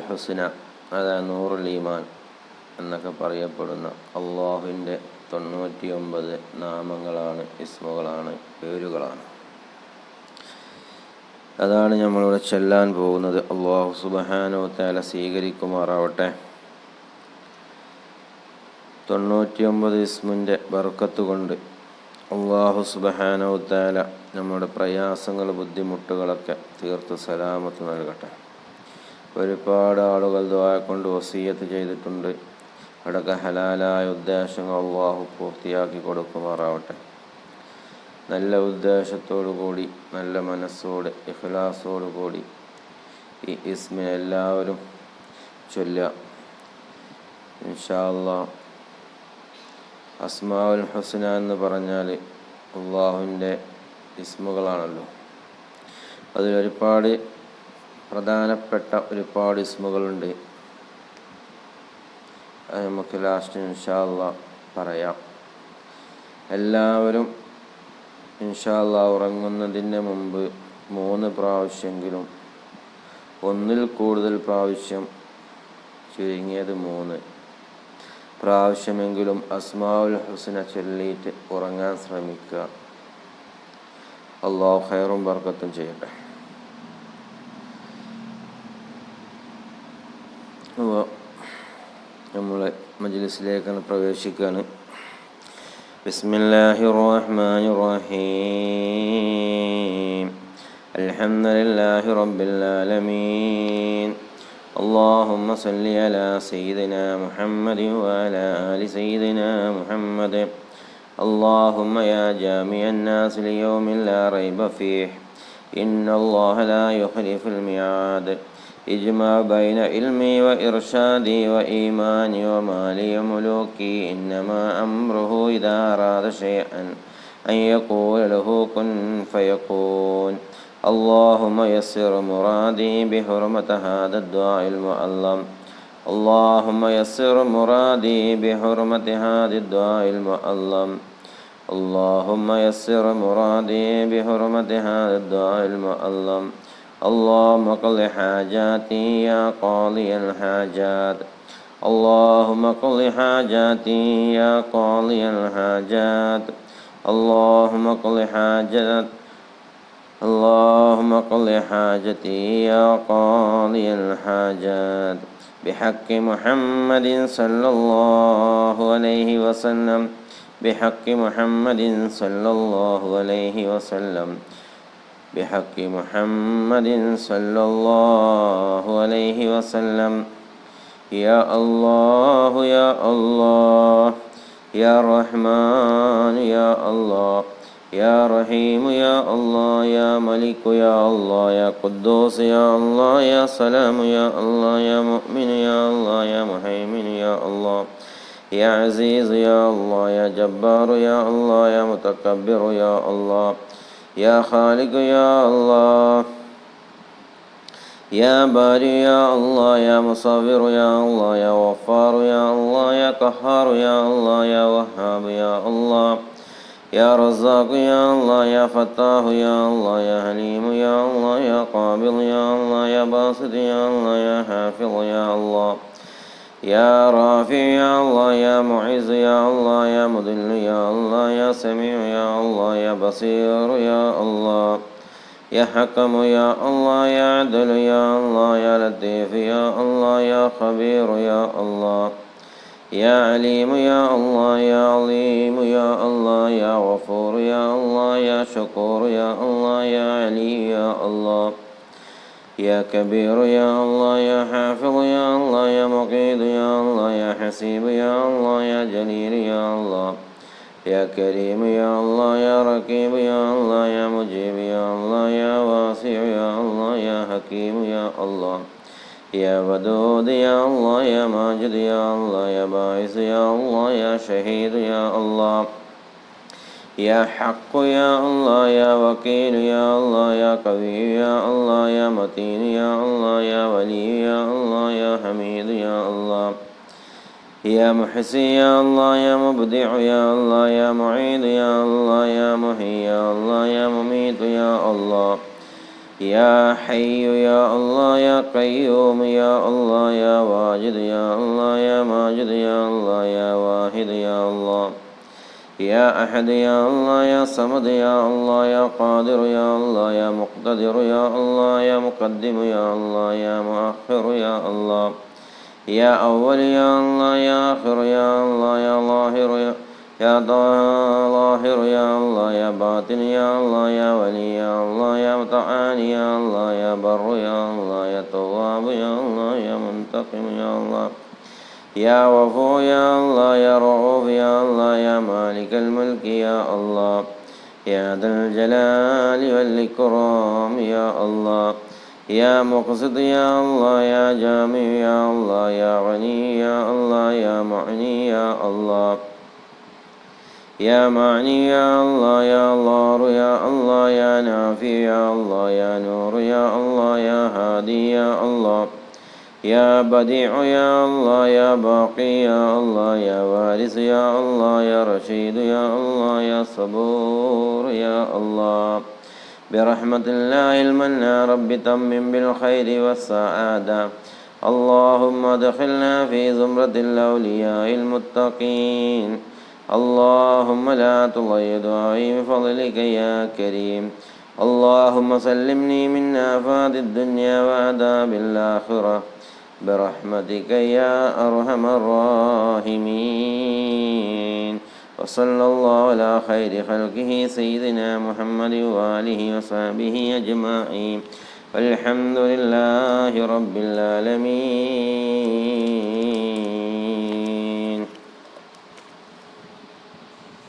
ഹുസ്ന, അതായത് നൂറുൽ ഈമാൻ എന്നൊക്കെ പറയപ്പെടുന്ന അള്ളാഹുവിൻ്റെ 99 നാമങ്ങളാണ്, ഇസ്മുകളാണ്, പേരുകളാണ്. അതാണ് നമ്മളിവിടെ ചൊല്ലാൻ പോകുന്നത്. അള്ളാഹു സുബ്ഹാനഹു വ തആല സ്വീകരിക്കുമാറാവട്ടെ. 99 ഇസ്മിൻ്റെ ബർക്കത്ത് കൊണ്ട് അള്ളാഹു സുബ്ഹാനഹു വ തആല നമ്മുടെ പ്രയാസങ്ങൾ, ബുദ്ധിമുട്ടുകളൊക്കെ തീർത്ത് സലാമത്ത് നൽകട്ടെ. ഒരുപാട് ആളുകൾ ദുആ കൊണ്ട് വസിയ്യത്ത് ചെയ്തിട്ടുണ്ട്. അവിടെയൊക്കെ ഹലാലായ ഉദ്ദേശങ്ങൾ അള്ളാഹു പൂർത്തിയാക്കി കൊടുക്കുമാറാവട്ടെ. നല്ല ഉദ്ദേശത്തോടു കൂടി, നല്ല മനസ്സോട്, ഇഖ്ലാസോടു കൂടി ഈ ഇസ്മിനെ എല്ലാവരും ചൊല്ലുക. ഇൻഷാ അല്ലാഹ്. അസ്മാഉൽ ഹുസ്ന എന്ന് പറഞ്ഞാൽ അള്ളാഹുവിൻ്റെ ഇസ്മുകളാണല്ലോ. അതിലൊരുപാട് പ്രധാനപ്പെട്ട ഒരുപാട് ഇസ്മുകളുണ്ട്. അത് നമുക്ക് ലാസ്റ്റ് ഇൻഷാ അല്ലാഹ് പറയാം. എല്ലാവരും ഇൻഷാ അല്ലാഹ് ഉറങ്ങുന്നതിന് മുമ്പ് 3 പ്രാവശ്യമെങ്കിലും, ഒന്നിൽ കൂടുതൽ പ്രാവശ്യം, ചുരുങ്ങിയത് 3 പ്രാവശ്യമെങ്കിലും അസ്മാഉൽ ഹുസ്ന ചൊല്ലിയിട്ട് ഉറങ്ങാൻ ശ്രമിക്കുക. അല്ലാഹു ഖൈറും ബർക്കത്തും ചെയ്യട്ടെ. നമ്മളെ മജ്ലിസിലേക്കാണ് പ്രവേശിക്കുകയാണ്. ബിസ്മില്ലാഹിർ റഹ്മാനിർ റഹീം. അൽഹംദുലില്ലാഹി റബ്ബിൽ ആലമീൻ. اللهم صل على سيدنا محمد وعلى آل سيدنا محمد. اللهم يا جامع الناس ليوم لا ريب فيه إن الله لا يخلف الميعاد. اجمع بين علمي وإرشادي وإيماني ومالي وملوكي. إنما أمره إذا أراد شيئا أن يقول له كن فيكون. اللهم يسر مرادي بحرمة هذا الدعاء المعظم. اللهم يسر مرادي بحرمة هذا الدعاء المعظم. اللهم يسر مرادي بحرمة هذا الدعاء المعظم. اللهم قض حاجاتي يا قاضي الحاجات. اللهم قض حاجاتي يا قاضي الحاجات. اللهم قض حاجاتي. اللهم قض حاجتي يا قاضي الحاجات. بحق محمد صلى الله عليه وسلم. بحق محمد صلى الله عليه وسلم. بحق محمد صلى الله عليه وسلم. يا الله يا الله يا رحمن يا الله يا رحيم يا الله يا ملك يا الله يا قدوس يا الله يا سلام يا الله يا مؤمن يا الله يا مهيمن يا الله يا عزيز يا الله يا جبار يا الله يا متكبر يا الله يا خالق يا الله يا باري يا الله يا مصور يا الله يا غفار يا الله يا قهار يا الله يا وهاب يا الله يا رزاق يا الله يا فتاح يا الله يا حليم يا الله يا قابض يا الله يا باسط يا الله يا حافظ يا الله يا رافع يا الله يا معز يا الله يا مذل يا الله يا سميع يا الله يا بصير يا الله يا حكم يا الله يا عدل يا الله يا لطيف يا الله يا خبير يا الله يا عليم يا الله يا عظيم يا الله يا غفور يا الله يا شكور يا الله يا علي يا الله يا كبير يا الله يا حافظ يا الله يا مقيت يا الله يا حسيب يا الله يا جليل يا الله يا كريم يا الله يا رقيب يا الله يا مجيب يا الله يا واسع يا الله يا حكيم يا الله يا ودود يا الله يا ماجد يا الله يا باعث يا الله يا شهيد يا الله يا حق يا الله يا وكيل يا الله يا قوي يا الله يا متين يا الله يا ولي يا الله يا حميد يا الله يا محسن يا الله يا مبدع يا الله يا معيد يا الله يا محيي يا الله يا مميت يا الله يا حي يا الله يا قيوم يا الله يا واجد يا الله يا ماجد يا الله يا واحد يا الله يا أحد يا الله يا صمد يا الله يا قادر يا الله يا مقتدر يا الله يا مقدم يا الله يا مؤخر يا الله يا أول يا الله يا آخر يا الله يا ظاهر يا ظاهر يا الله يا باطن يا الله يا ولي يا الله يا متعال يا الله يا بر يا الله يا تواب يا الله يا منتقم يا الله يا وفو يا الله يا رؤوف يا الله يا مالك الملك يا الله يا ذا الجلال والإكرام يا الله يا مقسط يا الله يا جامع يا الله يا غني يا الله يا معني يا الله يا معني يا الله يا ضار يا الله يا نافي يا الله يا نور يا الله يا هادي يا الله يا بديع يا الله يا باقي يا الله يا وارث يا الله يا رشيد يا الله يا صبور يا الله برحمة الله المنى رب تمم بالخير والسعادة اللهم ادخلنا في زمرة الأولياء المتقين اللهم لا تضيع دعائي بفضلك يا كريم اللهم سلمني من آفات الدنيا وعذاب الآخرة برحمتك يا أرحم الراحمين وصلى الله على خير خلقه سيدنا محمد وآله وصحبه أجمعين والحمد لله رب العالمين.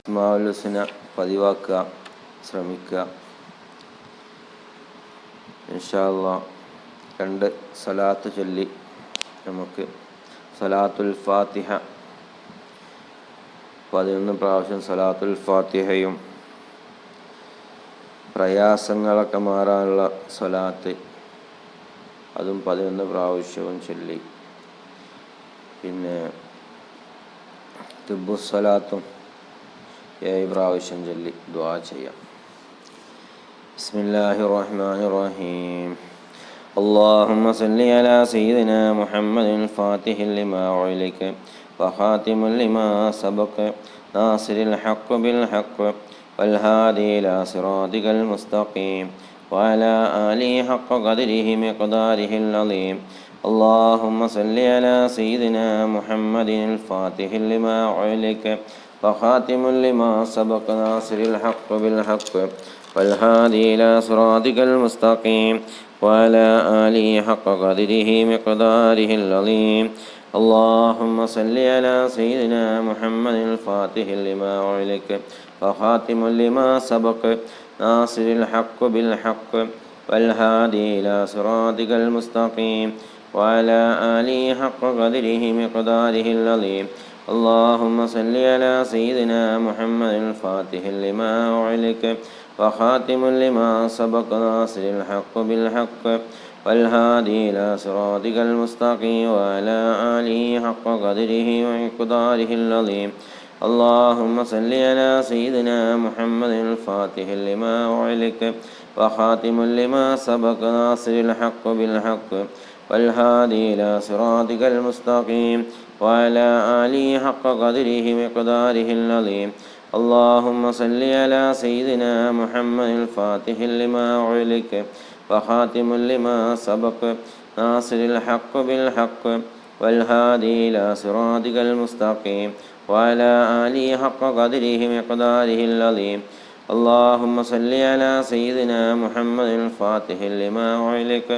അസ്മാഉൽ ഹുസ്ന പതിവാക്കുക, ശ്രമിക്കുക. ഇൻഷാ അല്ലാഹ് 2 സ്വലാത്ത് ചൊല്ലി നമുക്ക് സ്വലാത്തുൽ ഫാത്തിഹ 11 പ്രാവശ്യം സ്വലാത്തുൽ ഫാത്തിഹയും പ്രയാസങ്ങളൊക്കെ മാറാനുള്ള സ്വലാത്ത് അതും 11 പ്രാവശ്യവും ചൊല്ലി, പിന്നെ തുബ്ബുസ്സലാത്തും 7 പ്രാവശ്യം ചൊല്ലി ദുആ ചെയ്യാം. ബിസ്മില്ലാഹിർ റഹ്മാനിർ റഹീം. اللهم صل على سيدنا محمد الفاتح لما أغلق وخاتم لما سبق ناصر الحق بالحق والهادي إلى صراطك المستقيم وعلى آله حق قدره مقداره العظيم. اللهم صل على سيدنا محمد الفاتح لما أغلق وخاتم لما سبق ناصر الحق بالحق والهادي إلى صراطك المستقيم وعلى آله حق قدره مقداره العظيم. اللهم صل على سيدنا محمد الفاتح لما أغلق وخاتم لما سبق ناصر الحق بالحق والهادي إلى صراطك المستقيم وعلى آله حق قدره مقداره العظيم. اللهم صل على سيدنا محمد الفاتح لما أغلق وخاتم لما سبق ناصر الحق بالحق والهادي إلى صراطك المستقيم وعلى آله حق قدره ومقداره العظيم. اللهم صل على سيدنا محمد الفاتح لما أغلق وخاتم لما سبق ناصر الحق بالحق والهادي إلى صراطك المستقيم وعلى آله حق قدره مقداره العظيم. اللهم صل على سيدنا محمد الفاتح لما أغلق وخاتم لما سبق ناصر الحق بالحق والهادي إلى صراطك المستقيم وعلى آله حق قدره مقداره العظيم. اللهم صل على سيدنا محمد الفاتح لما أغلق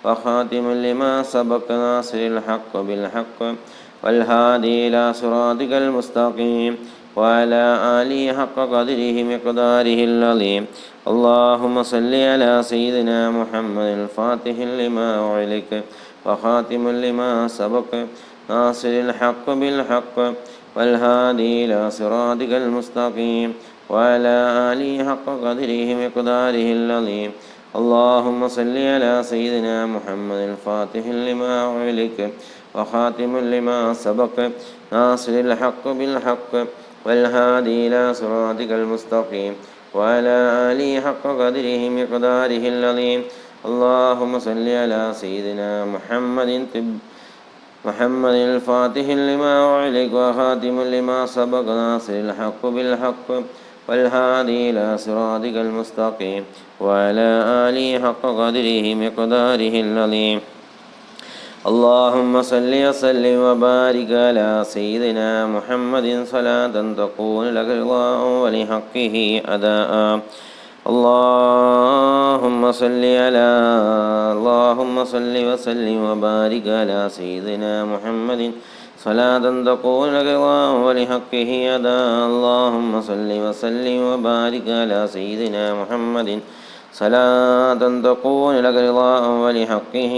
وخاتم لما سبق ناصر الحق بالحق والهادي إلى صراطك المستقيم وعلى آله حق قدره مقداره العظيم. اللهم صل على سيدنا محمد الفاتح لما أغلق وخاتم لما سبق ناصر الحق بالحق والهادي إلى صراطك المستقيم وعلى آله حق قدره مقداره العظيم. اللهم صل على سيدنا محمد الفاتح لما أغلق وخاتم لما سبق ناصر الحق بالحق والهادي إلى صراطك المستقيم وعلى آله حق قدره مقداره العظيم. اللهم صل على سيدنا محمد الفاتح لما أعلق وخاتم لما سبق ناصر الحق بالحق والهادي إلى صراطك المستقيم وعلى آله حق قدره مقداره العظيم. اللهم صل وسلم وبارك على سيدنا محمد صلاة تكون لك رضاء ولحقه أداء. اللهم صل وسلم وبارك على سيدنا محمد صلاة تكون لك رضاء ولحقه أداء. اللهم صل وسلم وبارك على سيدنا محمد صلاة تكون لك رضاء ولحقه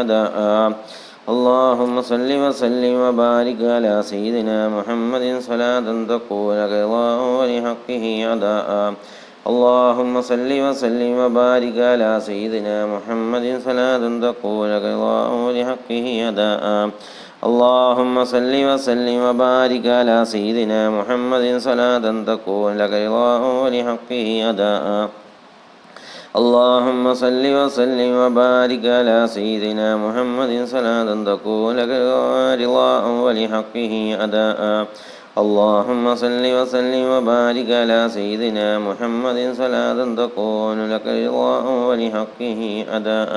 أداء. اللهم صل وسلم وبارك على سيدنا محمد صلاة تكون لك رضاء ولحقه أداء. اللهم صل وسلم وبارك على سيدنا محمد صلاة تكون لك رضاء ولحقه أداء. اللهم صل وسلم وبارك على سيدنا محمد صلاة تكون لك رضاء ولحقه أداء. اللهم صل وسلم وبارك على سيدنا محمد صلاة تكون لك رضاء ولحقه أداء. اللهم صل وسلم وبارك على سيدنا محمد صلاة تكون لك رضاء ولحقه أداء.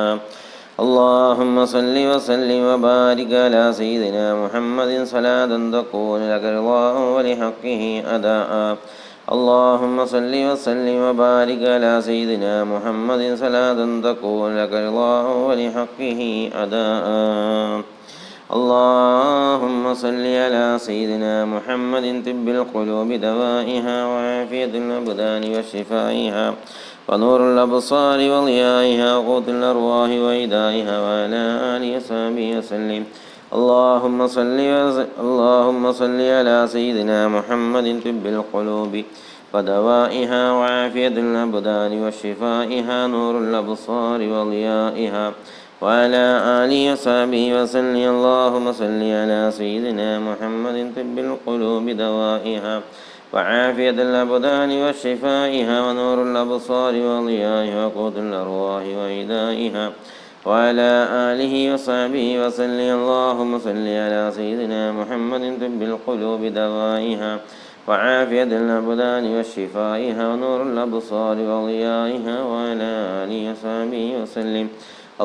اللهم صل وسلم وبارك على سيدنا محمد صلاة تكون لك رضاء ولحقه أداء. اللهم صل وسلم وبارك على سيدنا محمد صلاة تكون لك رضاء ولحقه أداء. اللهم صل على سيدنا محمد طب القلوب دوائها وعافية الأبدان وشفائها ونور الأبصار وضيائها وقوت الأرواح وإدائها وعلى آله وصحبه وسلم. اللهم صل على سيدنا محمد طب القلوب ودوائها وعافية الأبدان وشفائها نور الأبصار وضيائها وعلى آله وصحبه وسلم. اللهم صل على سيدنا محمد طب القلوب دوائها وعافية الأبدان وشفائها ونور الأبصار وضيائها وقوت الأرواح وإدائها وعلى آله وصحبه وسلم. اللهم صل على سيدنا محمد طب القلوب دوائها وعافية الأبدان وشفائها ونور الأبصار وضيائها وعلى آله وصحبه وسلم.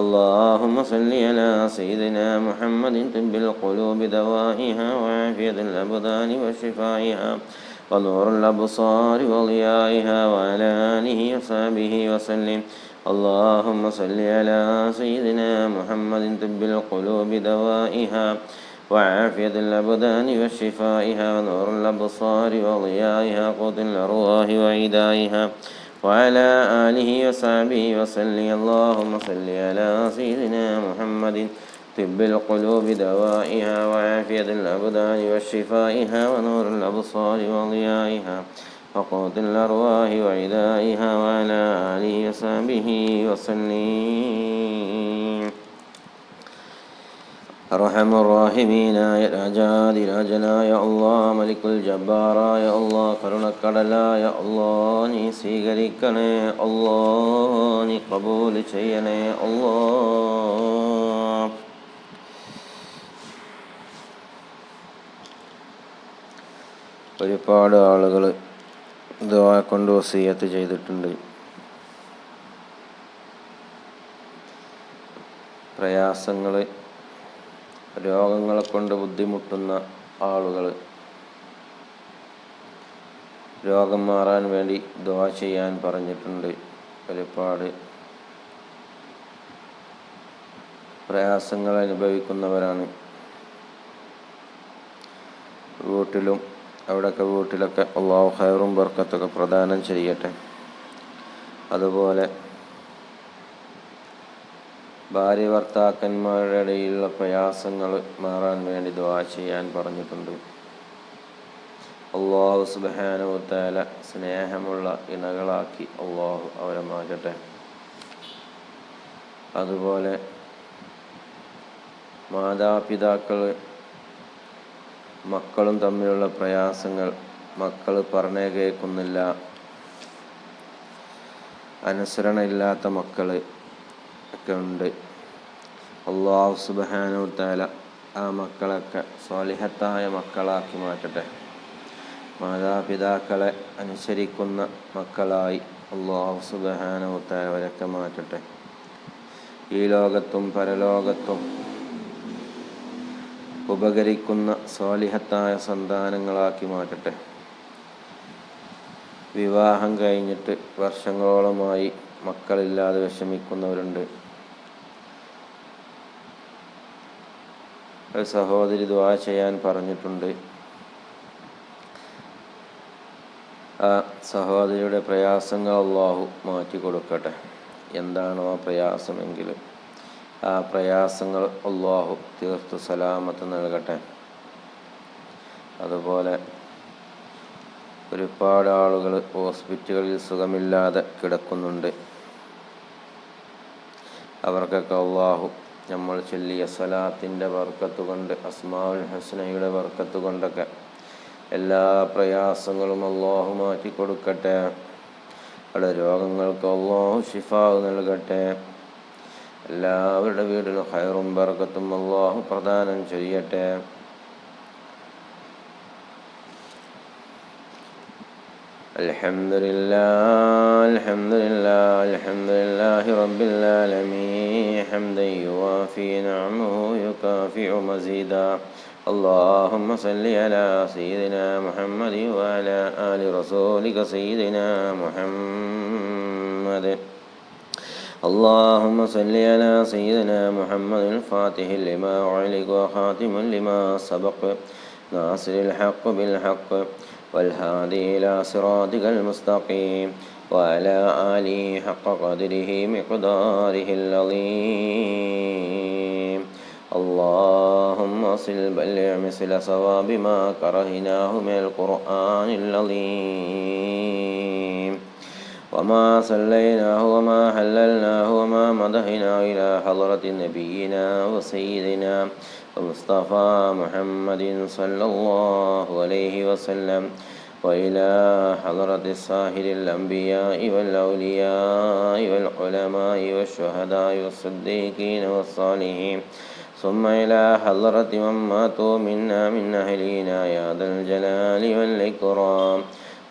اللهم صل على سيدنا محمد طب القلوب دوائها وعافية الأبدان وشفائها ونور الأبصار وضيائها وعلى آله وصحبه وسلم. اللهم صل على سيدنا محمد طب القلوب دوائها وعافية الأبدان وشفائها ونور الأبصار وضيائها قوت الأرواح وعدائها وعلى آله وصحبه وسلم. اللهم صل على سيدنا محمد طب القلوب دوائها وعافية الأبدان وشفائها ونور الأبصار وضيائها وقوت الأرواح وعدائها وعلى آله وصحبه وسلم. أرحم الراحمين يا രാജാതി രാജനായ അല്ലാഹ് മലിക്കുൽ ജബ്ബാറായ അല്ലാഹ് കരുണക്കടലായ അല്ലാഹ് നീ സ്വീകരിക്കണേ അല്ലാഹ് നീ ഖബൂൽ ചെയ്യണേ അല്ലാഹ്. ഒരുപാട് ആളുകൾ ദുആ കൊണ്ട് വസിയത്ത് ചെയ്തിട്ടുണ്ട്. പ്രയാസങ്ങൾ രോഗങ്ങളെ കൊണ്ട് ബുദ്ധിമുട്ടുന്ന ആളുകൾ രോഗം മാറാൻ വേണ്ടി ദുആ ചെയ്യാൻ പറഞ്ഞിട്ടുണ്ട്. ഒരുപാട് പ്രയാസങ്ങൾ അനുഭവിക്കുന്നവരാണ്. വീട്ടിലൊക്കെ അല്ലാഹു ഖൈറും ബർക്കത്തൊക്കെ പ്രദാനം ചെയ്യട്ടെ. അതുപോലെ ഭാര്യ ഭർത്താക്കന്മാരുടെ ഇടയിലുള്ള പ്രയാസങ്ങൾ മാറാൻ വേണ്ടി ദുആ ചെയ്യാൻ പറഞ്ഞിട്ടുണ്ട്. അല്ലാഹു സുബ്ഹാനഹു വ തആല സ്നേഹമുള്ള ഇണകളാക്കി അല്ലാഹു അവരെ മാറ്റട്ടെ. അതുപോലെ മാതാപിതാക്കൾ മക്കളും തമ്മിലുള്ള പ്രയാസങ്ങൾ, മക്കൾ പറഞ്ഞേ കേൾക്കുന്നില്ല, അനുസരണ ഇല്ലാത്ത മക്കൾ, ഒക്കെ ഉണ്ട്. അല്ലാഹു സുബ്ഹാനഹു വ തആല ആ മക്കളൊക്കെ സ്വാലിഹത്തായ മക്കളാക്കി മാറ്റട്ടെ. മാതാപിതാക്കളെ അനുസരിക്കുന്ന മക്കളായി അല്ലാഹു സുബ്ഹാനഹു വ തആല അവരൊക്കെ മാറ്റട്ടെ. ഈ ലോകത്തും പരലോകത്തും ഉപകരിക്കുന്ന സ്വാലിഹത്തായ സന്താനങ്ങളാക്കി മാറ്റട്ടെ. വിവാഹം കഴിഞ്ഞിട്ട് വർഷങ്ങളോളമായി മക്കളില്ലാതെ വിഷമിക്കുന്നവരുണ്ട്. ഒരു സഹോദരി ദുആ ചെയ്യാൻ പറഞ്ഞിട്ടുണ്ട്. ആ സഹോദരിയുടെ പ്രയാസങ്ങൾ അല്ലാഹു മാറ്റി കൊടുക്കട്ടെ. എന്താണോ ആ പ്രയാസമെങ്കിൽ ആ പ്രയാസങ്ങൾ അല്ലാഹു തീർത്തു സലാമത്ത് നൽകട്ടെ. അതുപോലെ ഒരുപാട് ആളുകൾ ഹോസ്പിറ്റലുകളിൽ സുഖമില്ലാതെ കിടക്കുന്നുണ്ട്. അവർക്കൊക്കെ അല്ലാഹു നമ്മൾ ചൊല്ലിയ സ്വലാത്തിൻ്റെ ബർക്കത്ത് കൊണ്ട്, അസ്മാഉൽ ഹുസ്നയുടെ ബർക്കത്ത് കൊണ്ടൊക്കെ എല്ലാ പ്രയാസങ്ങളും അല്ലാഹു മാറ്റി കൊടുക്കട്ടെ. അവരുടെ രോഗങ്ങൾക്ക് അല്ലാഹു ശിഫാ നൽകട്ടെ. എല്ലാവരുടെ വീടിലും ഖൈറും ബർക്കത്തും അല്ലാഹു പ്രദാനം ചെയ്യട്ടെ. അൽഹംദുലില്ലാഹി റബ്ബിൽ ആലമീൻ ഹംദൻ യുവാഫി നിഅമഹു യുകാഫിഉ മസീദാ. اللهم صل على سيدنا محمد وعلى آل رسولك سيدنا محمد. اللهم صل على سيدنا محمد الفاتح لما أعلق وخاتم لما سبق ناصر الحق بالحق والهادي إلى صراطك المستقيم وعلى آله حق قدره مقداره العظيم. اللهم صل بلغ مثل صواب ما كرهناه من القرآن العظيم وما صليناه وما حللناه وما مدحناه إلى حضرة نبينا وسيدنا ومصطفى محمد صلى الله عليه وسلم وإلى حضرة الساهر الأنبياء والأولياء والعلماء والشهداء والصديقين والصالحين ثم إلى حضرة من ماتوا منا من أهلنا يا ذا الجلال والإكرام.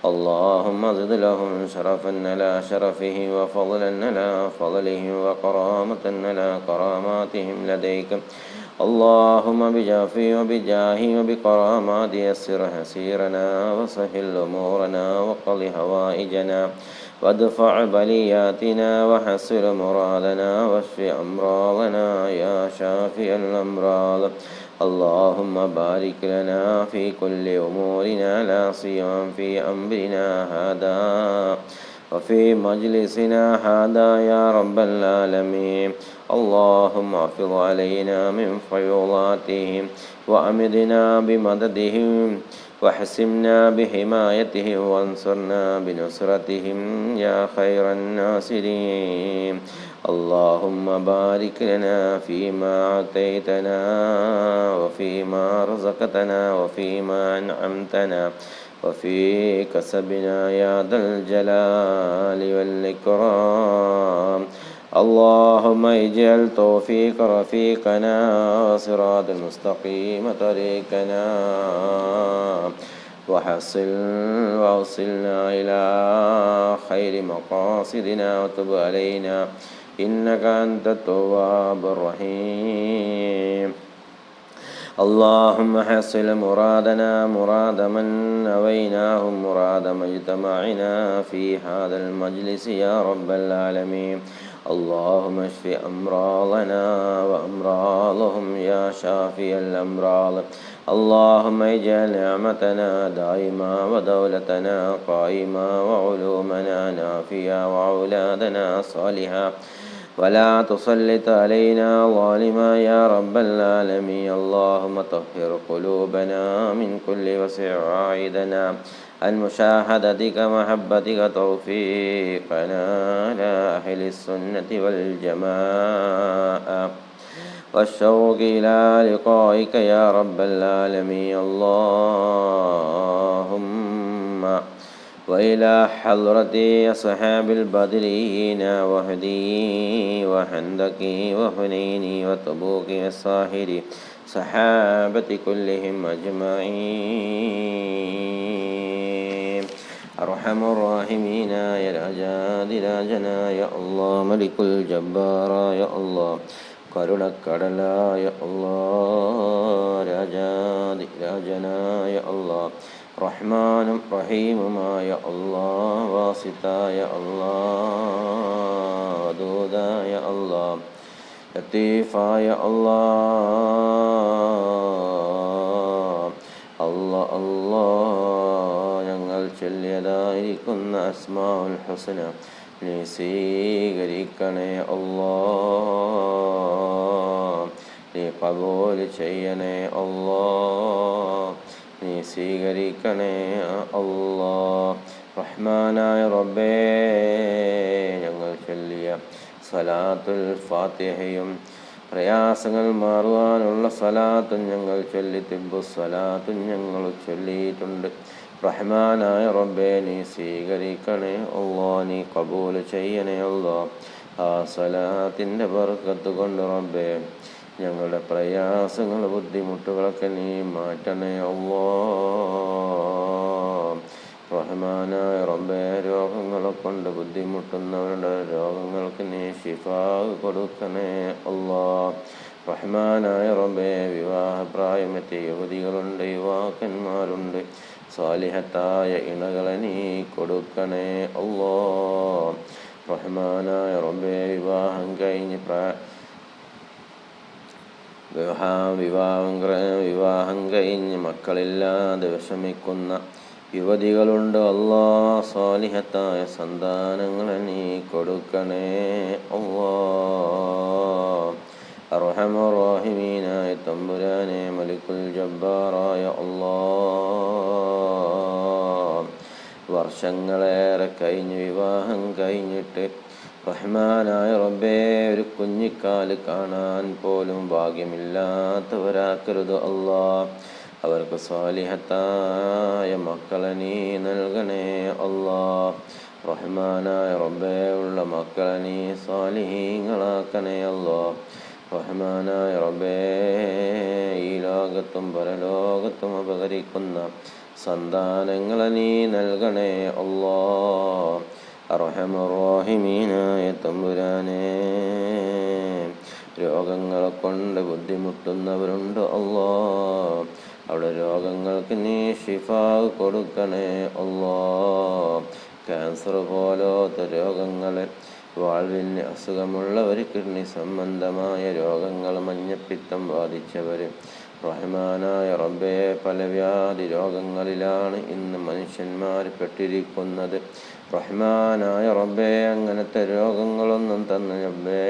اللهم زد لهم شرفا على شرفهم وفضلا على فضلهم وكرامة على كراماتهم لديك. اللهم بجافي وبجاهي وبكرامات يسر حسيرنا وسهل أمورنا وقض حوائجنا وادفع بلياتنا وحسر مرادنا واشف أمراضنا يا شافي الأمراض. اللهم بارك لنا في كل أمورنا لا سيما في أمرنا هذا وفي مجلسنا هذا يا رب العالمين. اللهم احفظ علينا من فيوضاتهم وأمدنا بمددهم واحسمنا بحمايتهم وانصرنا بنصرتهم يا خير الناصرين. اللهم بارك لنا فيما أعطيتنا وفيما رزقتنا وفيما أنعمتنا وفي كسبنا يا ذا الجلال والإكرام. اللهم اجعل توفيق رفيقنا وصراط المستقيم طريقنا ووصلنا إلى خير مقاصدنا وتب علينا إنك أنت التواب الرحيم. اللهم حصل مرادنا مراد من نويناهم مراد مجتمعنا في هذا المجلس يا رب العالمين. اللهم اشف أمراضنا وأمراضهم يا شافي الأمراض. اللهم اجعل نعمتنا دائما ودولتنا قائما وعلومنا نافيا وأولادنا صالحا ولا تسلط علينا ظالما يا رب العالمين. اللهم طهر قلوبنا من كل وسع عائدنا عن مشاهدتك محبتك توفيقنا على أهل السنة والجماعة والشوق إلى لقائك يا رب العالمين. اللهم وإلى حضرة أصحاب البدريين وهدي وحندق وحنين وتبوك الصاهر صحابة كلهم أجمعين. أرحم الراحمين يا രാജാതി രാജനായ അല്ലാഹ്, മലിക്കുൽ ജബ്ബാറായ അല്ലാഹ്, കരുണക്കടലായ അല്ലാഹ്, രാജാതി രാജനായ അല്ലാഹ്, റഹ്മാനും റഹീമുമായ അല്ലാഹ്, വാസിത്തായ അല്ലാഹ്, വദൂദായ അല്ലാഹ്, ലത്തീഫായ അല്ലാഹ്, അല്ലാഹ് അല്ലാഹ്, ഞങ്ങൾ ചൊല്ലിയതായിരിക്കുന്ന അസ്മാഉൽ ഹുസ്ന നീ സ്വീകരിക്കണേ അല്ലാഹ്, നീ ഖബൂൽ ചെയ്യണേ അല്ലാഹ്, നീ സ്വീകരിക്കണേ അല്ലാഹ്. റഹ്മാനായ റബ്ബേ, ഞങ്ങൾ ചൊല്ലിയ സലാത്തുൽ ഫാത്തിഹയും പ്രയാസങ്ങൾ മാറുവാനുള്ള സലാത്തും ഞങ്ങൾ ചൊല്ലി, തിബ്ബു സലാത്തും ഞങ്ങൾ ചൊല്ലിയിട്ടുണ്ട്. റഹ്മാനായ റബ്ബേ, നീ സ്വീകരിക്കണേ അല്ലാഹ്, നീ ഖബൂൽ ചെയ്യണേ അല്ലാഹ്. ആ സലാത്തിൻ്റെ ബർക്കത്ത് കൊണ്ട് റബ്ബേ, ഞങ്ങളുടെ പ്രയാസങ്ങൾ ബുദ്ധിമുട്ടുകളൊക്കെ നീ മാറ്റണേ അല്ലാഹ്. റഹ്മാനായ റബ്ബേ, രോഗങ്ങളെ കൊണ്ട് ബുദ്ധിമുട്ടുന്നവരുടെ രോഗങ്ങൾക്ക് നീ ശിഫാ കൊടുക്കണേ അല്ലാഹ്. റഹ്മാനായ റബ്ബേ, വിവാഹപ്രായമെത്തിയ യുവതികളുണ്ട്, യുവാക്കന്മാരുണ്ട്, സ്വാലിഹത്തായ ഇണകളെ നീ കൊടുക്കണേ അല്ലാഹ്. റഹ്മാനായ റബ്ബേ, വിവാഹം കഴിഞ്ഞ് മക്കളില്ലാതെ വിഷമിക്കുന്ന യുവതികളുണ്ട് അല്ലാഹ്, സ്വാലിഹത്തായ സന്താനങ്ങളെ നീ കൊടുക്കണേ അല്ലാഹ്. അർഹമർ റഹീമീനായ തമ്പുരാനെ, മലിക്കുൽ ജബ്ബാറായ അല്ലാഹ്, വർഷങ്ങളേറെ കഴിഞ്ഞ് വിവാഹം കഴിഞ്ഞിട്ട് റഹ്മാനായ റബ്ബേ, ഒരു കുഞ്ഞിക്കാല് കാണാൻ പോലും ഭാഗ്യമില്ലാത്തവരാക്കരുത് അല്ലാഹ്. അവർക്ക് സ്വാലിഹത്തായ മക്കളെ നീ നൽകണേ അല്ലാഹ്. റഹ്മാനായ റബ്ബേ, ഉള്ള മക്കളെ നീ സ്വാലിഹീങ്ങളാക്കണേ അല്ലാഹ്. റഹ്മാനായ റബ്ബേ, ഈ ലോകത്തും പരലോകത്തും ഉപകരിക്കുന്ന സന്താനങ്ങളെ നീ നൽകണേ അല്ലാഹ്. അർഹമർ റഹീമീനായ തമ്പുരാനെ, രോഗങ്ങളെ കൊണ്ട് ബുദ്ധിമുട്ടുന്നവരുണ്ട് അല്ലാഹ്, അവിടെ രോഗങ്ങൾക്ക് നീ ശിഫാ കൊടുക്കണേ അല്ലാഹ്. ക്യാൻസർ പോലത്തെ രോഗങ്ങളെ, വാൾവിന് അസുഖമുള്ളവർ, കിഡ്നി സംബന്ധമായ രോഗങ്ങൾ, മഞ്ഞപ്പിത്തം ബാധിച്ചവർ, റഹ്മാനായ റബ്ബേ, പല വ്യാധി രോഗങ്ങളിലാണ് ഇന്ന് മനുഷ്യന്മാർ പെട്ടിരിക്കുന്നത്. റഹ്മാനായ റബ്ബേ, അങ്ങനത്തെ രോഗങ്ങളൊന്നും തന്ന റബ്ബേ,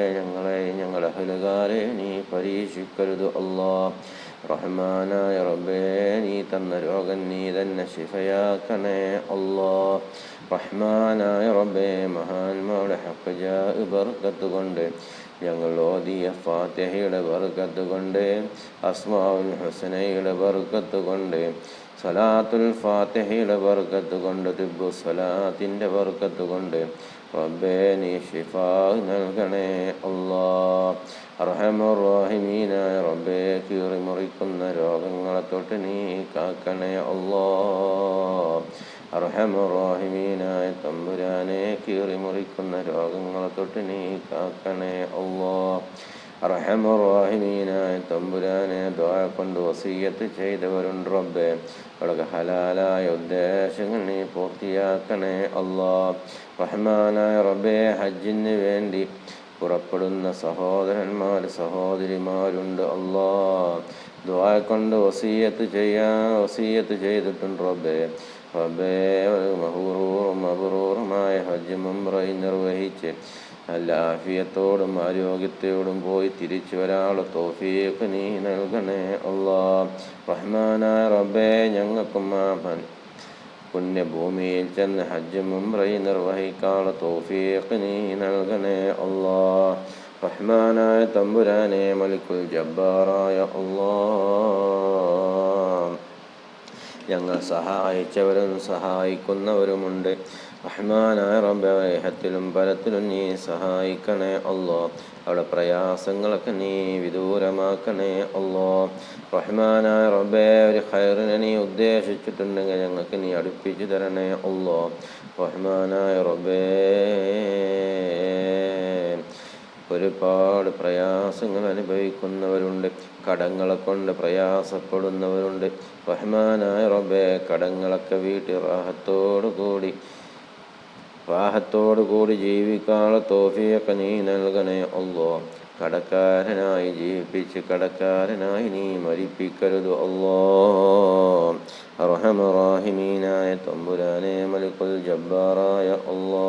ഞങ്ങളുടെ അഹ്ലുകാരെ നീ പരീക്ഷിക്കരുത് അല്ലാഹ്. റഹ്മാനായ റബ്ബേ, നീ തന്ന രോഗം നീ തന്നെ ശിഫയാക്കണേ അല്ലാഹ്. റഹ്മാനായ റബ്ബേ, മഹാന്മാരുടെ ഹഖ് ജാ ബർക്കത്ത് കൊണ്ട്, ഞങ്ങൾ ഓതിയ ഫാത്തിഹയുടെ ബർക്കത്ത് കൊണ്ട്, അസ്മാഉൽ ഹുസ്നയുടെ ബർക്കത്ത് കൊണ്ട്, സലാത്തുൽ ഫാത്തിഹയുടെ ബർക്കത്ത് കൊണ്ട്, തിബ്ബു സലാത്തിൻ്റെ ബർക്കത്ത് കൊണ്ട് റബ്ബേ, നീ ശിഫാ നൽകണേ അല്ലാഹ്. അർഹമർ റഹീമീനായ റബ്ബേ, കീറി മുറിക്കുന്ന രോഗങ്ങളെ തൊട്ട് നീ കാക്കണേ അല്ലാഹ്. അർഹമർ റഹീമീനായ തമ്പുരാനെ, കീറി മുറിക്കുന്ന രോഗങ്ങളെ തൊട്ട് നീ കാക്കണേ അല്ലാഹ്. അർഹമർ റഹീമീനായ തമ്പുരാനെ, ദുആ കൊണ്ട് വസിയ്യത്ത് ചെയ്തവരുണ്ട് റബ്ബേ, അവർക്ക് ഹലാലായ ഉദ്ദേശങ്ങൾ നീ പൂർത്തിയാക്കണേ അല്ലാഹ്. റഹ്മാനായ റബ്ബേ, ഹജ്ജിന് വേണ്ടി പുറപ്പെടുന്ന സഹോദരന്മാർ സഹോദരിമാരുണ്ട് അല്ലാഹ്, ദുആ കൊണ്ട് വസിയ്യത്ത് ചെയ്തിട്ടുണ്ട് റബ്ബേ. റബ്ബേ, മഹ്റൂറും മബ്റൂറുമായ ഹജ്ജ് ഉംറയും നിർവഹിച്ച് നല്ല ആഫിയത്തോടും ആരോഗ്യത്തോടും പോയി തിരിച്ചു വരാനുള്ള തൗഫീഖ് നീ നൽകണേ അല്ലാഹ്. റഹ്മാനായ റബ്ബേ, ഞങ്ങൾക്കും പുണ്യഭൂമിയിൽ ചെന്ന് ഹജ്ജും ഉംറയും നിർവഹിക്കാനുള്ള തൗഫീഖ് നീ നൽകണേ അല്ലാഹ്. റഹ്മാനായ തമ്പുരാനെ, മലിക്കുൽ ജബ്ബാറായ അല്ലാഹ്, ഞങ്ങൾ സഹായിച്ചവരും സഹായിക്കുന്നവരുമുണ്ട്. റഹ്മാനായ റബ്ബേ, ഇഹത്തിലും പരത്തിലും നീ സഹായിക്കണേ അല്ലാ. അവിടെ പ്രയാസങ്ങളൊക്കെ നീ വിദൂരമാക്കണേ അല്ലാ. റഹ്മാനായ റബ്ബേ, ഒരു ഖൈറിനെ നീ ഉദ്ദേശിച്ചിട്ടുണ്ടെങ്കിൽ ഞങ്ങൾക്ക് നീ അടുപ്പിച്ചു തരണേ അല്ലാ. റഹ്മാനായ റബ്ബേ, ഒരുപാട് പ്രയാസങ്ങൾ അനുഭവിക്കുന്നവരുണ്ട്, കടങ്ങളെ കൊണ്ട് പ്രയാസപ്പെടുന്നവരുണ്ട്. റഹ്മാനായ റബ്ബേ, കടങ്ങളൊക്കെ വീട്ടിൽ റാഹത്തോടു കൂടി ജീവിക്കാനുള്ള തൗഫീഖ് നീ നൽകണേ അല്ലാ. കടക്കാരനായി ജീവിപ്പിച്ച് കടക്കാരനായി നീ മരിപ്പിക്കരുത് അല്ലാ. അർഹമർ റഹീമീനായ തമ്പുരാനെ, മലിക്കുൽ ജബ്ബാറായ അല്ലാ.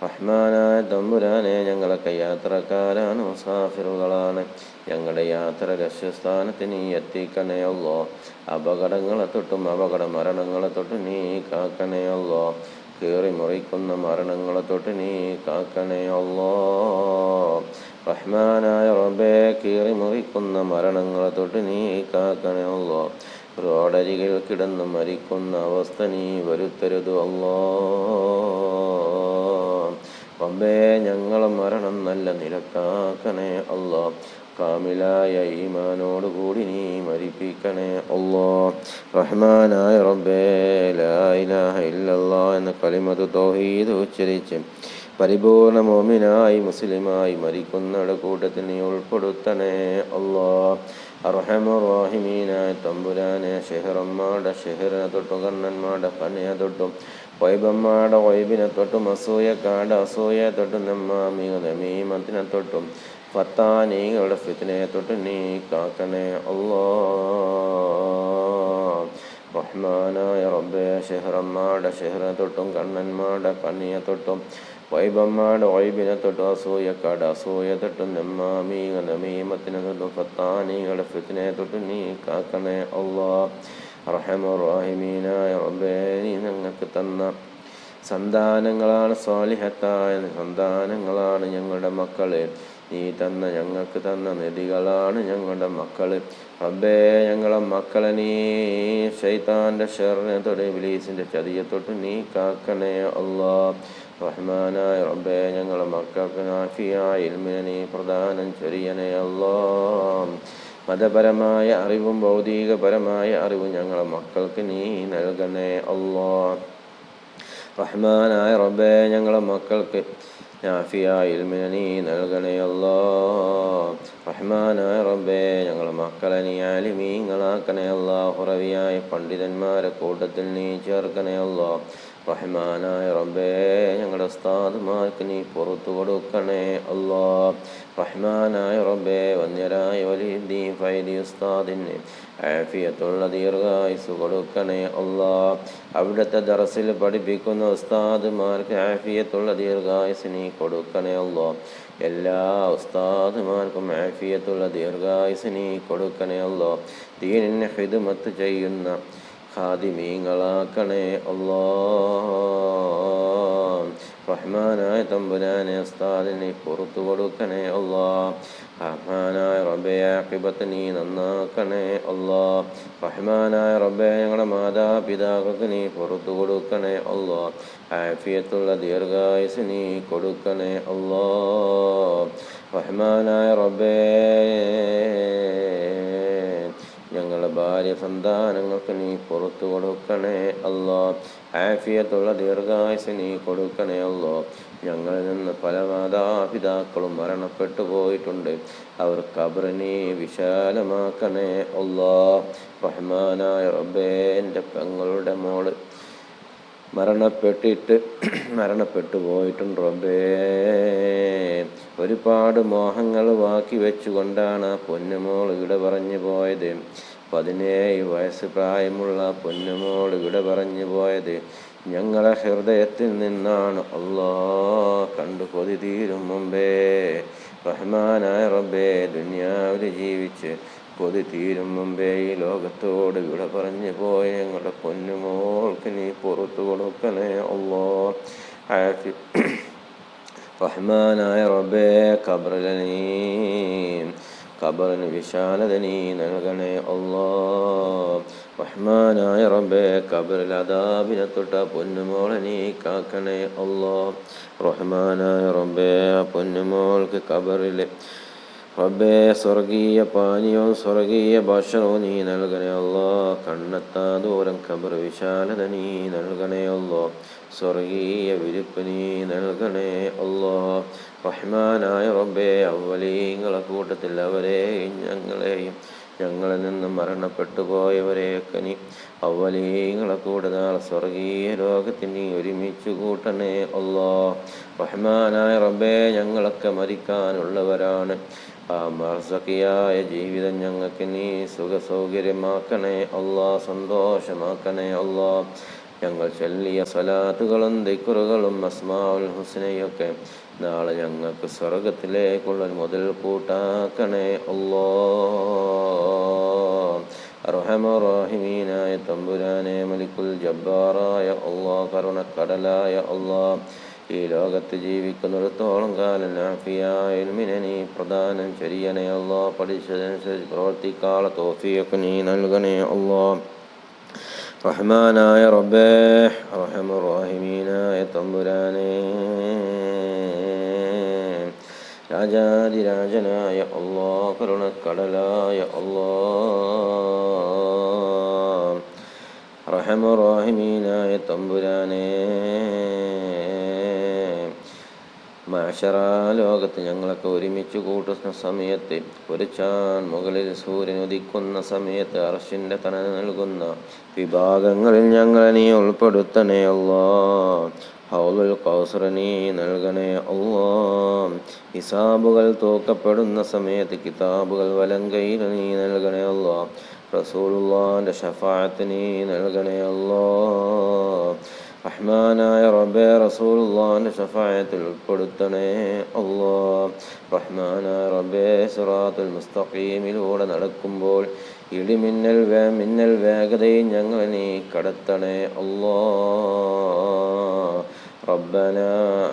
റഹ്മാനായ തമ്പുരാനെ, ഞങ്ങളൊക്കെ യാത്രക്കാരാണ്, മുസാഫിറുകളാണ്. ഞങ്ങളുടെ യാത്ര ലക്ഷ്യസ്ഥാനത്ത് നീ എത്തിക്കണേ അല്ലാ. അപകടങ്ങളെ തൊട്ടും അപകട മരണങ്ങളെ തൊട്ട് നീ കാക്കണേ അല്ലാ. കീറി മുറിക്കുന്ന മരണങ്ങളെ തൊട്ട് നീ കാക്കണേ അല്ലാ. റഹ്മാനായ റബ്ബേ, കീറി മുറിക്കുന്ന മരണങ്ങളെ തൊട്ട് നീ കാക്കണേ അല്ലാ. റോഡരികിൽ കിടന്ന് മരിക്കുന്ന അവസ്ഥ നീ വരുത്തരുത് അല്ലാ. റബ്ബേ, ഞങ്ങളെ മരണം നല്ല നിലക്കാക്കണേ അല്ലാ. കാമിലായ ഈമാനോടുകൂടി നീ മരിപ്പിക്കണേ അല്ലാ. റഹ്മാനായ റബ്ബേ, ലാ ഇലാഹ ഇല്ലല്ലാഹ് എന്ന കലിമത്ത് തൗഹീദ് ഉച്ചരിച്ച് പരിപൂർണ മോമിനായി മുസ്ലിമായി മരിക്കുന്നവരുടെ കൂട്ടത്തിൽ നീ ഉൾപ്പെടുത്തണേ അല്ലാ. അർഹമർ റഹീമീനായ തമ്പുരാനെ, ഷെഹറന്മാരുടെ ഷെഹറിനെ തൊട്ടും കണ്ണന്മാരുടെ കണ്ണിനെ തൊട്ടും വൈബന്മാരുടെ വൈബിനെ തൊട്ടും അസൂയക്കാരുടെ അസൂയയെ തൊട്ടും നമീമത്തിനെ തൊട്ടും ഫത്താനികളുടെ ഫിത്നയെ തൊട്ട് നീ കാക്കണേ അല്ലാ. റഹ്മാനായ റബ്ബേ, ഷെഹറന്മാരുടെ ഷെഹറിനെ തൊട്ടും കണ്ണന്മാരുടെ കണ്ണിയെ തൊട്ടും വൈബന്മാരുടെ വൈബിനെ തൊട്ടും അസൂയക്കാരുടെ അസൂയ തൊട്ടും നമീമത്തിനെ തൊട്ടും ഫത്താനികളുടെ ഫിത്നയെ തൊട്ട് നീ കാക്കണേ അല്ലാ. അർഹമർ റഹീമീനായ റബ്ബേ, നീ ഞങ്ങൾക്ക് തന്ന സന്താനങ്ങളാണ്, സ്വാലിഹത്തായ സന്താനങ്ങളാണ് ഞങ്ങളുടെ മക്കള്. നീ ഞങ്ങൾക്ക് തന്ന നിധികളാണ് ഞങ്ങളുടെ മക്കള്. റബ്ബേ, ഞങ്ങളെ മക്കളെ നീ ശൈത്താന്റെ ഷർറിനെ തൊട്ട് ഇബ്ലീസിന്റെ ചതിയെ തൊട്ട് നീ കാക്കണേ അല്ലാ. റഹ്മാനായ റബ്ബേ, ഞങ്ങളെ മക്കൾക്ക് നാഫിയായ ഇൽമിനെ നീ പ്രദാനം ചെയ്യണേ അല്ലാ. മതപരമായ അറിവും ഭൗതികപരമായ അറിവും ഞങ്ങളെ മക്കൾക്ക് നീ നൽകണേ അല്ലാ. റഹ്മാനായ റബ്ബേ, ഞങ്ങളെ മക്കൾക്ക് നാഫിയായ ഇൽമിനെ നീ നൽകണേ അല്ലാ. റഹ്മാനായ റബ്ബേ, ഞങ്ങളെ മക്കളെ നീ ആലിമീങ്ങളാക്കണേ അല്ലാ. ഹുറവിയായ പണ്ഡിതന്മാരെ കൂട്ടത്തിൽ നീ ചേർക്കണേ അല്ലാ. റഹ്മാനായ റബ്ബേ, ഞങ്ങളുടെ ഉസ്താദുമാർക്ക് നീ പുറത്തു കൊടുക്കണേ അല്ലാ. റഹ്മാനായ റബ്ബേ, വന്യരായ വലിയുദ്ദീൻ ഫൈദി ഉസ്താദിന് ആഫിയത്തുള്ള ദീർഘായുസ്സ് കൊടുക്കണേ അല്ലാ. അവിടുത്തെ ദർസിൽ പഠിപ്പിക്കുന്ന ഉസ്താദുമാർക്ക് ആഫിയത്തുള്ള ദീർഘായുസ്സ് നീ കൊടുക്കണേ അല്ലാ. എല്ലാ ഉസ്താദുമാർക്കും ആഫിയത്തുള്ള ദീർഘായുസ്സ് നീ കൊടുക്കണേ അല്ലാ. ദീനിനെ ഖിദ്മത്ത് ചെയ്യുന്ന ഖാദിമീങ്ങളാക്കണേ അല്ലാ. റഹ്മാനായ തമ്പുരാനെ, ഉസ്താദിനെ പുറത്തു കൊടുക്കണേ അല്ലാ. റഹ്മാനായ റബ്ബേ, ആഖിബത്ത് നീ നന്നാക്കണേ അല്ലാ. റഹ്മാനായ റബ്ബേ, ഞങ്ങളുടെ മാതാപിതാക്കൾക്ക് നീ പുറത്തു കൊടുക്കണേ അല്ലാ. ആഫിയത്തുള്ള ദീർഘായുസ് നീ കൊടുക്കണേ അല്ലാ. റഹ്മാനായ റബ്ബേ, ഞങ്ങളുടെ ഭാര്യ സന്താനങ്ങൾക്ക് നീ പുറത്തു കൊടുക്കണേ അല്ലാ. ആഫിയത്തുള്ള ദീർഘായുസ് നീ കൊടുക്കണേ അല്ലാ. ഞങ്ങളിൽ നിന്ന് പല മാതാപിതാക്കളും മരണപ്പെട്ടു പോയിട്ടുണ്ട്. അവർ ഖബറ് നീ വിശാലമാക്കണേ അല്ലാ. റഹ്മാനായ റബ്ബേ, എൻ്റെ പെങ്ങളുടെ മോള് മരണപ്പെട്ടു പോയിട്ടുണ്ട് റബ്ബേ. ഒരുപാട് മോഹങ്ങൾ ബാക്കി വെച്ചുകൊണ്ടാണ് ആ പൊന്നുമോൾ ഇവിടെ പറഞ്ഞു പോയത്. 17 വയസ്സ് പ്രായമുള്ള പൊന്നുമോൾ ഇവിടെ പറഞ്ഞു പോയത് ഞങ്ങളെ ഹൃദയത്തിൽ നിന്നാണ് അല്ലാ. കണ്ടു കൊതി തീരും മുമ്പേ റഹ്മാനായ റബ്ബേ, ദുനിയാവിൽ ജീവിച്ച് കൊതി തീരും മുമ്പേ ഈ ലോകത്തോട് ഇവിടെ പറഞ്ഞു പോയ ഞങ്ങളുടെ പൊന്നുമോൾക്ക് നീ പുറത്തു കൊടുക്കണേ അല്ലാ. റഹ്മാനായ റബ്ബേ, ഖബറിൽ നീ ഖബറിന് വിശാലത നീ നൽകണേ അല്ലാഹ്. റഹ്മാനായ റബ്ബേ, ഖബറിൽ അദാബിനെ തൊട്ട പൊന്നുമോളെ നീ കാക്കണേ അല്ലാഹ്. റഹ്മാനായ റബ്ബേ, പൊന്നുമോൾക്ക് ഖബറിലെ റബ്ബേ സ്വർഗീയ പാനീയവും സ്വർഗീയ ഭക്ഷണവും നീ നൽകണേ അല്ലാഹ്. കണ്ണെത്താ ദൂരം ഖബർ വിശാലത നീ നൽകണേ അല്ലാഹ്. സ്വർഗീയ വിരിപ്പ് നീ നൽകണേ അല്ലാഹ്. റഹ്മാനായ റബ്ബേ, അവ്വലീങ്ങളെ കൂട്ടത്തിൽ അവരെയും ഞങ്ങളെയും ഞങ്ങളിൽ നിന്നും മരണപ്പെട്ടു പോയവരെയൊക്കെ നീ അവ്വലീങ്ങളെ കൂടെ നാളെ സ്വർഗീയ ലോകത്തിൽ നീ ഒരുമിച്ച് കൂട്ടണേ അല്ലാഹ്. റഹ്മാനായ റബ്ബേ, ഞങ്ങളൊക്കെ മരിക്കാനുള്ളവരാണ്. ആ ബർസഖിയായ ജീവിതം ഞങ്ങൾക്ക് നീ സുഖസൗകര്യമാക്കണേ അല്ലാഹ്, സന്തോഷമാക്കണേ അല്ലാഹ്. ഞങ്ങൾ ചൊല്ലിയ സ്വലാത്തുകളും ദിക്റുകളും അസ്മാഉൽ ഹുസ്നയൊക്കെ നാളെ ഞങ്ങൾക്ക് സ്വർഗത്തിലേക്കുള്ള മുതൽ കൂട്ടാക്കണേ അല്ലാഹ്. അർഹമർ റഹീമീനായ തമ്പുരാനെ, മലിക്കുൽ ജബ്ബാറായ അല്ലാഹ്, കരുണക്കടലായ അല്ലാഹ്, ഈ ലോകത്ത് ജീവിക്കുന്നിടത്തോളം കാലം നാഫിയായ ഇൽമിനെ നീ പ്രദാനം ചെയ്യണേ അല്ലാഹ്. പഠിച്ചതനുസരിച്ച് പ്രവർത്തിക്കാനുള്ള തൗഫീഖ് നീ നൽകണേ അല്ലാഹ്. റഹ്മാനായ റബ്ബേ, അർഹമർ റഹീമീനായ തമ്പുരാനെ, രാജാതിരാജനായ അല്ലാഹ്, കരുണക്കടലായ അല്ലാഹ്, അർഹമർ റഹീമീനായ തമ്പുരാനെ, മഅ്ശറാ ലോകത്ത് ഞങ്ങളൊക്കെ ഒരുമിച്ച് കൂട്ടുന്ന സമയത്ത്, ഒരു ചാൻ മുകളിൽ സൂര്യൻ ഉദിക്കുന്ന സമയത്ത് അർശിൻ്റെ തണൽ നൽകുന്ന വിഭാഗങ്ങളിൽ ഞങ്ങളെ നീ ഉൾപ്പെടുത്തണേ അല്ലാഹ്. ഹൗലുൽ കൗസർ നീ നൽകണേ അല്ലാഹ്. ഹിസാബുകൾ തൂക്കപ്പെടുന്ന സമയത്ത് കിതാബുകൾ വലങ്കയിൽ നീ നൽകണേ അല്ലാഹ്. റസൂലുള്ളാഹിൻ്റെ ശഫാഅത്ത് നീ നൽകണേ അല്ലാഹ്. റഹ്മാനായ റബ്ബേ, റസൂലുള്ളാഹിൻ്റെ ശഫാഅത്തിൽ ഉൾപ്പെടുത്തണേ അല്ലാഹ്. റഹ്മാനായ റബ്ബേ, സിറാത്തുൽ മുസ്തഖീമിലൂടെ നടക്കുമ്പോൾ മിന്നൽ വേഗതയിൽ ഞങ്ങൾ നീ കടത്തണേ അല്ലാഹ്. ربنا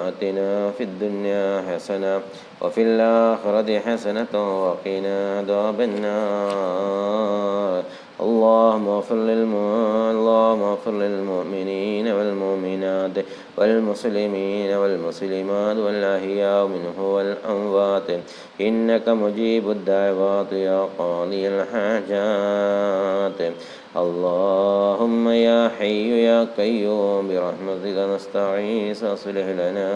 آتنا في الدنيا حسنة وفي الآخرة حسنة وقنا عذاب النار. اللهم اغفر للمؤمنين والمؤمنات والمسلمين والمسلمات والأحياء منهم والأموات إنك مجيب الدعوات يا قاضي الحاجات. اللهم يا حي يا قيوم برحمتك نستغيث أصلح لنا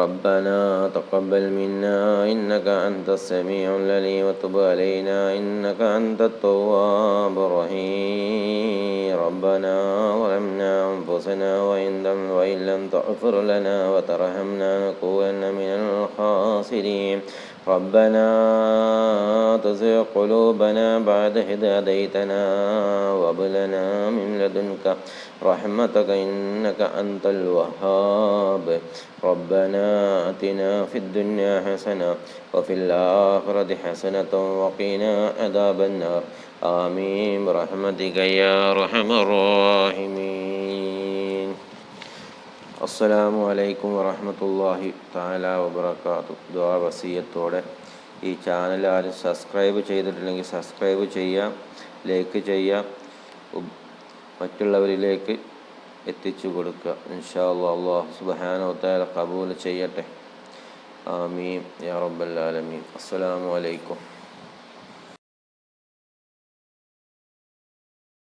ربنا تقبل منا إنك أنت السميع العليم وتب علينا إنك أنت التواب الرحيم. ربنا ظلمنا أنفسنا وإن لم تغفر لنا وترحمنا لنكونن من الخاسرين. ربنا تزغ قلوبنا بعد إذ هديتنا وهب لنا من لدنك رحمتك إنك أنت الوهاب. ربنا آتنا في الدنيا حسنة وفي الآخرة حسنة وقنا عذاب النار. آمين برحمتك يا أرحم الراحمين. അസ്സലാമു അലൈക്കും വറഹ്മത്തുള്ളാഹി തആല വബറകാതുഹു. ദുആ വസിയത്തോടെ ഈ ചാനൽ ആരും സബ്സ്ക്രൈബ് ചെയ്തിട്ടില്ലെങ്കിൽ സബ്സ്ക്രൈബ് ചെയ്യുക, ലൈക്ക് ചെയ്യുക, മറ്റുള്ളവരിലേക്ക് എത്തിച്ചു കൊടുക്കുക. ഇൻഷാ അല്ലാഹ് അല്ലാഹു സുബ്ഹാനഹു വ തആല ഖബൂൽ ചെയ്യട്ടെ. ആമീൻ യാ റബ്ബൽ ആലമീൻ. അസ്സലാമു അലൈക്കും.